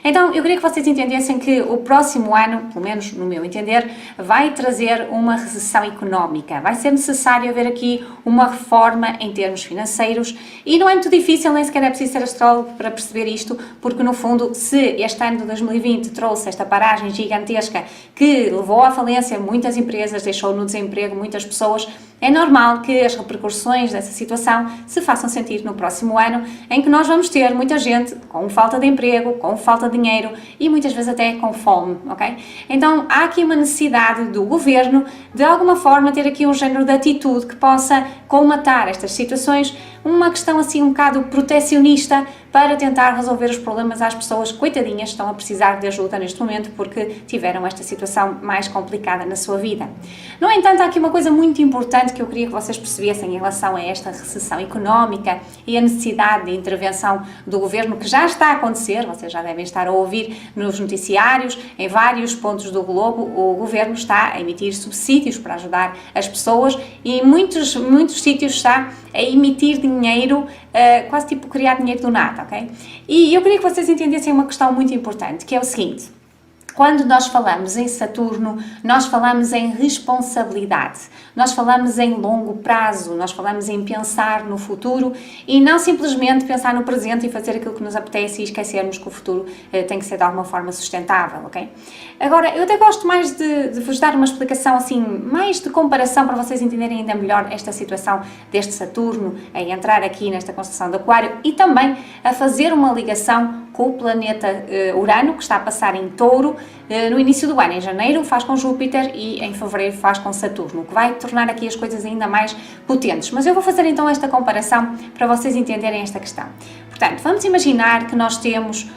Então, eu queria que vocês entendessem que o próximo ano, pelo menos no meu entender, vai trazer uma recessão económica. Vai ser necessário haver aqui uma reforma em termos financeiros e não é muito difícil, nem sequer é preciso ser astrólogo para perceber isto, porque no fundo, se este ano de 2020 trouxe esta paragem gigantesca que levou à falência muitas empresas, deixou no desemprego muitas pessoas, é normal que as repercussões dessa situação se façam sentir no próximo ano, em que nós vamos ter muita gente com falta de emprego, com falta de dinheiro e muitas vezes até com fome, ok? Então há aqui uma necessidade do governo de alguma forma ter aqui um género de atitude que possa colmatar estas situações, uma questão assim um bocado protecionista para tentar resolver os problemas às pessoas coitadinhas que estão a precisar de ajuda neste momento porque tiveram esta situação mais complicada na sua vida. No entanto, há aqui uma coisa muito importante que eu queria que vocês percebessem em relação a esta recessão económica e a necessidade de intervenção do governo que já está a acontecer, vocês já devem estar a ouvir nos noticiários, em vários pontos do globo, o governo está a emitir subsídios para ajudar as pessoas e muitos sítios está a emitir dinheiro, quase tipo criar dinheiro do nada, ok? E eu queria que vocês entendessem uma questão muito importante, que é o seguinte: quando nós falamos em Saturno, nós falamos em responsabilidade, nós falamos em longo prazo, nós falamos em pensar no futuro e não simplesmente pensar no presente e fazer aquilo que nos apetece e esquecermos que o futuro tem que ser de alguma forma sustentável, ok? Agora, eu até gosto mais de vos dar uma explicação assim, mais de comparação para vocês entenderem ainda melhor esta situação deste Saturno a entrar aqui nesta constelação de Aquário e também a fazer uma ligação com o planeta Urano, que está a passar em Touro, no início do ano, em janeiro faz com Júpiter e em fevereiro faz com Saturno, o que vai tornar aqui as coisas ainda mais potentes. Mas eu vou fazer então esta comparação para vocês entenderem esta questão. Portanto, vamos imaginar que nós temos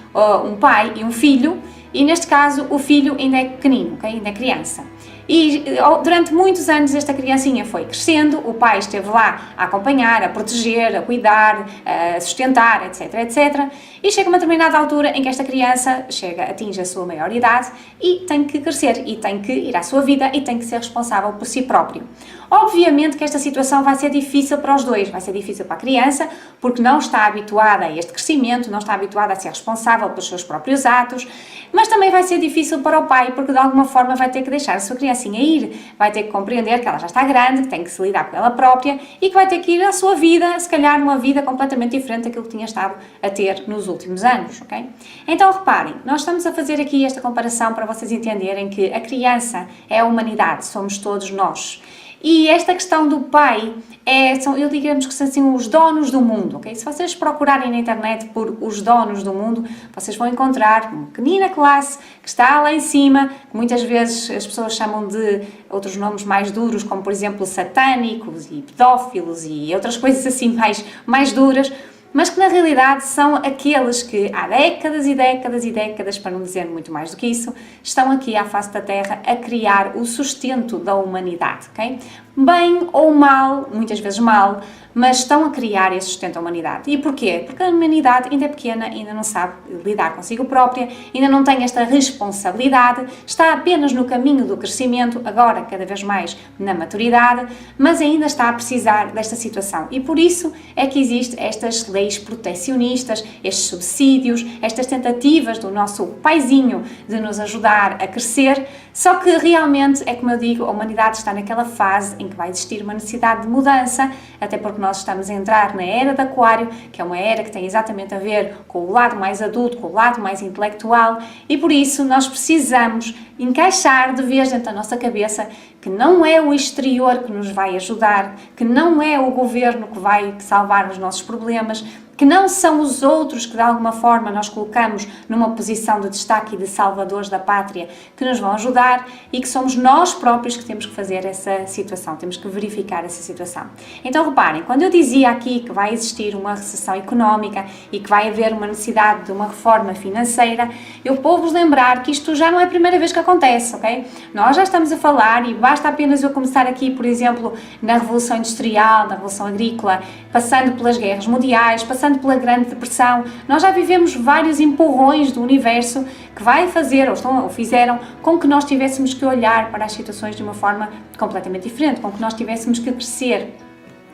um pai e um filho, e neste caso o filho ainda é pequenino, okay? Ainda é criança. E durante muitos anos esta criancinha foi crescendo, o pai esteve lá a acompanhar, a proteger, a cuidar, a sustentar, etc, etc. E chega uma determinada altura em que esta criança atinge a sua maioridade e tem que crescer, e tem que ir à sua vida e tem que ser responsável por si próprio. Obviamente que esta situação vai ser difícil para os dois, vai ser difícil para a criança, porque não está habituada a este crescimento, não está habituada a ser responsável pelos seus próprios atos, mas também vai ser difícil para o pai, porque de alguma forma vai ter que deixar a sua criancinha ir, vai ter que compreender que ela já está grande, que tem que se lidar com ela própria e que vai ter que ir à sua vida, se calhar numa vida completamente diferente daquilo que tinha estado a ter nos últimos anos, ok? Então reparem, nós estamos a fazer aqui esta comparação para vocês entenderem que a criança é a humanidade, somos todos nós. E esta questão do pai, eu digamos que são assim os donos do mundo, ok? Se vocês procurarem na internet por os donos do mundo, vocês vão encontrar uma pequenina classe que está lá em cima, que muitas vezes as pessoas chamam de outros nomes mais duros, como por exemplo satânicos e pedófilos e outras coisas assim mais duras, mas que na realidade são aqueles que há décadas e décadas e décadas, para não dizer muito mais do que isso, estão aqui à face da Terra a criar o sustento da humanidade, ok? Bem ou mal, muitas vezes mal, mas estão a criar esse sustento da humanidade. E porquê? Porque a humanidade ainda é pequena, ainda não sabe lidar consigo própria, ainda não tem esta responsabilidade, está apenas no caminho do crescimento, agora cada vez mais na maturidade, mas ainda está a precisar desta situação. E por isso é que existem estas leis protecionistas, estes subsídios, estas tentativas do nosso paizinho de nos ajudar a crescer, só que realmente, é como eu digo, a humanidade está naquela fase em que vai existir uma necessidade de mudança, até porque nós estamos a entrar na era de Aquário, que é uma era que tem exatamente a ver com o lado mais adulto, com o lado mais intelectual, e por isso nós precisamos encaixar de vez dentro da nossa cabeça que não é o exterior que nos vai ajudar, que não é o governo que vai salvar os nossos problemas, que não são os outros que de alguma forma nós colocamos numa posição de destaque e de salvadores da pátria que nos vão ajudar e que somos nós próprios que temos que fazer essa situação, temos que verificar essa situação. Então reparem, quando eu dizia aqui que vai existir uma recessão económica e que vai haver uma necessidade de uma reforma financeira, eu vou-vos lembrar que isto já não é a primeira vez que acontece, ok? Nós já estamos a falar e basta apenas eu começar aqui, por exemplo, na Revolução Industrial, na Revolução Agrícola, passando pelas guerras mundiais, passando pela Grande Depressão, nós já vivemos vários empurrões do universo que vai fazer, ou fizeram, com que nós tivéssemos que olhar para as situações de uma forma completamente diferente, com que nós tivéssemos que crescer.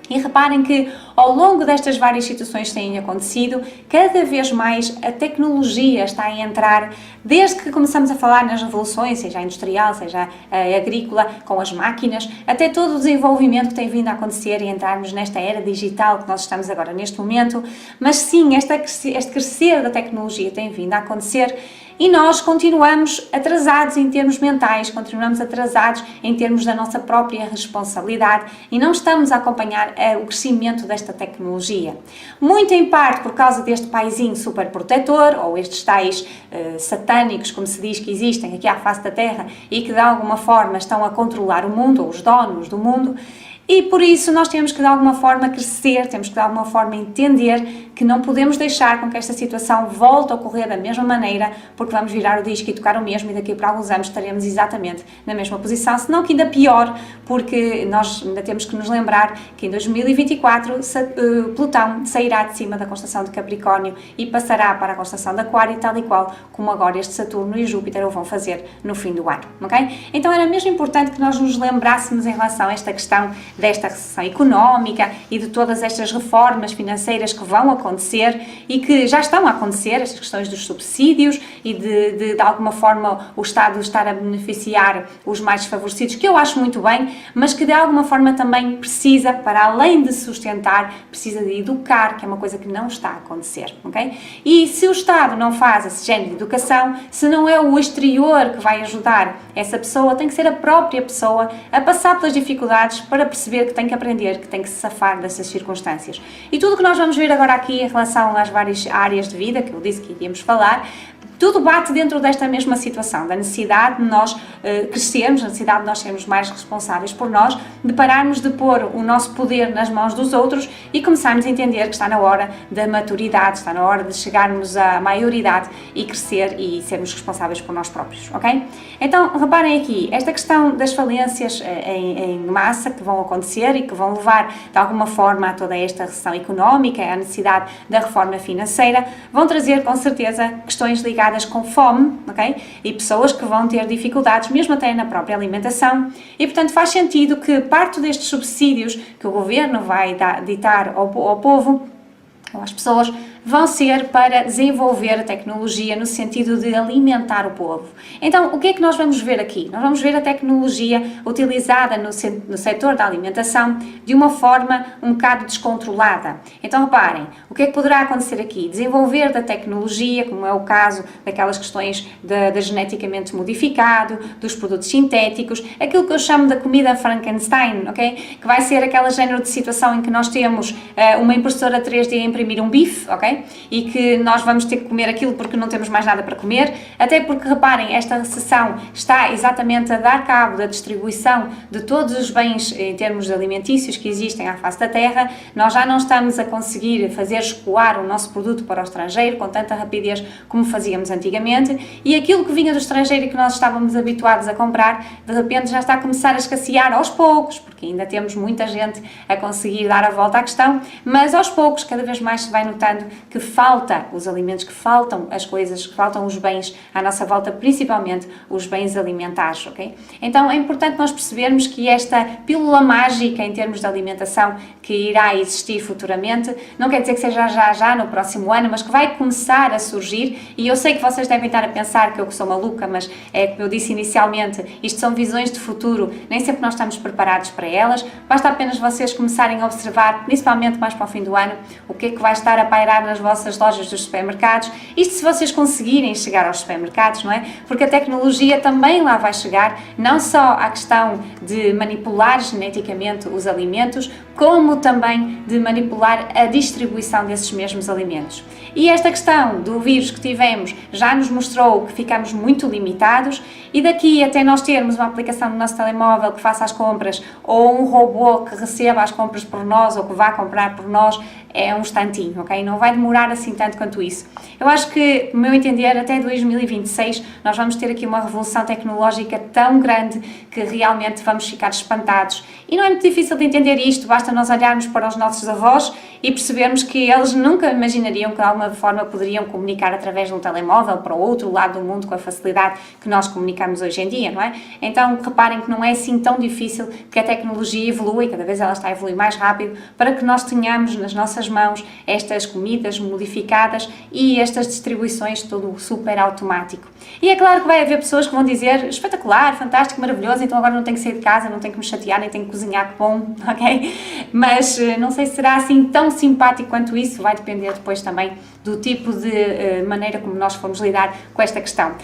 E reparem que ao longo destas várias situações que têm acontecido, cada vez mais a tecnologia está a entrar, desde que começamos a falar nas revoluções, seja a industrial, seja a agrícola, com as máquinas, até todo o desenvolvimento que tem vindo a acontecer e entrarmos nesta era digital que nós estamos agora neste momento. Mas sim, este crescer da tecnologia tem vindo a acontecer e nós continuamos atrasados em termos mentais, continuamos atrasados em termos da nossa própria responsabilidade e não estamos a acompanhar o crescimento desta tecnologia. Muito em parte por causa deste paizinho super protetor, ou estes tais satânicos, como se diz que existem aqui à face da Terra e que de alguma forma estão a controlar o mundo, ou os donos do mundo. E por isso nós temos que de alguma forma crescer, temos que de alguma forma entender que não podemos deixar com que esta situação volte a ocorrer da mesma maneira, porque vamos virar o disco e tocar o mesmo e daqui para alguns anos estaremos exatamente na mesma posição, senão que ainda pior, porque nós ainda temos que nos lembrar que em 2024 Plutão sairá de cima da constelação de Capricórnio e passará para a constelação de Aquário, tal e qual como agora este Saturno e Júpiter o vão fazer no fim do ano, ok? Então era mesmo importante que nós nos lembrássemos em relação a esta questão desta recessão económica e de todas estas reformas financeiras que vão acontecer e que já estão a acontecer, estas questões dos subsídios e de alguma forma o Estado estar a beneficiar os mais desfavorecidos, que eu acho muito bem, mas que de alguma forma também precisa, para além de sustentar, precisa de educar, que é uma coisa que não está a acontecer, ok? E se o Estado não faz esse género de educação, se não é o exterior que vai ajudar essa pessoa, tem que ser a própria pessoa a passar pelas dificuldades para perceber que tem que aprender, que tem que se safar dessas circunstâncias. E tudo o que nós vamos ver agora aqui em relação às várias áreas de vida, que eu disse que iríamos falar, tudo bate dentro desta mesma situação, da necessidade de nós crescermos, da necessidade de nós sermos mais responsáveis por nós, de pararmos de pôr o nosso poder nas mãos dos outros e começarmos a entender que está na hora da maturidade, está na hora de chegarmos à maioridade e crescer e sermos responsáveis por nós próprios, ok? Então, reparem aqui, esta questão das falências em massa que vão acontecer e que vão levar, de alguma forma, a toda esta recessão económica, a necessidade da reforma financeira, vão trazer, com certeza, questões ligadas com fome, ok? E pessoas que vão ter dificuldades, mesmo até na própria alimentação, e portanto faz sentido que parte destes subsídios que o governo vai ditar ao povo, ou às pessoas, vão ser para desenvolver a tecnologia no sentido de alimentar o povo. Então, o que é que nós vamos ver aqui? Nós vamos ver a tecnologia utilizada no setor da alimentação de uma forma um bocado descontrolada. Então, reparem, o que é que poderá acontecer aqui? Desenvolver da tecnologia, como é o caso daquelas questões da geneticamente modificado, dos produtos sintéticos, aquilo que eu chamo da comida Frankenstein, ok? Que vai ser aquele género de situação em que nós temos uma impressora 3D a imprimir um bife, ok? E que nós vamos ter que comer aquilo porque não temos mais nada para comer, até porque, reparem, esta recessão está exatamente a dar cabo da distribuição de todos os bens em termos alimentícios que existem à face da Terra. Nós já não estamos a conseguir fazer escoar o nosso produto para o estrangeiro com tanta rapidez como fazíamos antigamente, e aquilo que vinha do estrangeiro e que nós estávamos habituados a comprar, de repente já está a começar a escassear aos poucos, porque ainda temos muita gente a conseguir dar a volta à questão, mas aos poucos, cada vez mais se vai notando que falta os alimentos, que faltam as coisas, que faltam os bens à nossa volta, principalmente os bens alimentares, ok? Então é importante nós percebermos que esta pílula mágica em termos de alimentação que irá existir futuramente, não quer dizer que seja já no próximo ano, mas que vai começar a surgir, e eu sei que vocês devem estar a pensar que eu sou maluca, mas é como eu disse inicialmente, isto são visões de futuro, nem sempre nós estamos preparados para elas, basta apenas vocês começarem a observar, principalmente mais para o fim do ano, o que é que vai estar a pairar nas vossas lojas dos supermercados, isto se vocês conseguirem chegar aos supermercados, não é? Porque a tecnologia também lá vai chegar, não só à questão de manipular geneticamente os alimentos, como também de manipular a distribuição desses mesmos alimentos. E esta questão do vírus que tivemos já nos mostrou que ficamos muito limitados, e daqui até nós termos uma aplicação no nosso telemóvel que faça as compras, ou um robô que receba as compras por nós, ou que vá comprar por nós, é um instantinho, ok? Não vai demorar assim tanto quanto isso. Eu acho que, no meu entender, até 2026 nós vamos ter aqui uma revolução tecnológica tão grande que realmente vamos ficar espantados. E não é muito difícil de entender isto, basta nós olharmos para os nossos avós e percebermos que eles nunca imaginariam que de alguma forma poderiam comunicar através de um telemóvel para o outro lado do mundo com a facilidade que nós comunicamos hoje em dia, não é? Então reparem que não é assim tão difícil, que a tecnologia evolui, cada vez ela está a evoluir mais rápido, para que nós tenhamos nas nossas mãos estas comidas modificadas e estas distribuições tudo super automático. E é claro que vai haver pessoas que vão dizer espetacular, fantástico, maravilhoso, então agora não tenho que sair de casa, não tenho que me chatear, nem tenho que cozinhar, que bom, ok? Mas não sei se será assim tão simpático quanto isso, vai depender depois também do tipo de maneira como nós formos lidar com esta questão.